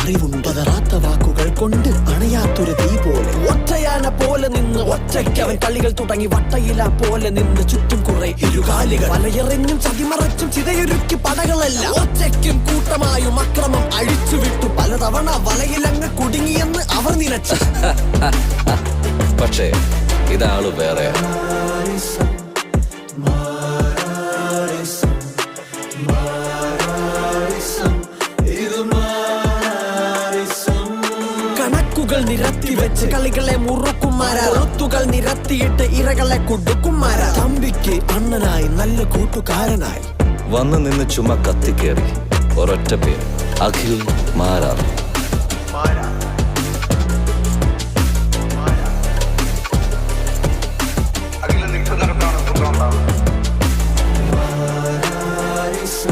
അറിവുണ്ട്. പതറാത്ത വാക്കുകൾ കൊണ്ട് അണയാത്തൊരു തീ പോലെ, ഒറ്റയാന പോലെ നിന്ന് ഒറ്റയ്ക്ക് അവൻ കളികൾ തുടങ്ങി. വട്ടയില പോലെ നിന്ന് ചുറ്റും കുറെ ഇരുകാലികൾ, വലയെറിഞ്ഞും ചതിമറച്ചും ചിതയൊരുക്കി പടകളല്ല. ഒറ്റയ്ക്കും കൂട്ടമായും അക്രമം അഴിച്ചുവിട്ടു. പലതവണ വലയിലങ്ങ് കുടുങ്ങിയെന്ന് അവർ നിലച്ചു. പക്ഷേ ഇതാള് വേറെ. കണക്കുകൾ നിരത്തി വെച്ച് കളികളെ മുറുക്കുമാരാ, ഒത്തുകൾ നിരത്തിയിട്ട് ഇരകളെ കൊടുക്കുമാരാ. തമ്പിക്ക് അണ്ണനായി നല്ല കൂട്ടുകാരനായി വന്നു നിന്ന് ചുമ കത്തിക്കേറി ഒരൊറ്റ പേര്, അഖിൽ മാരാർ.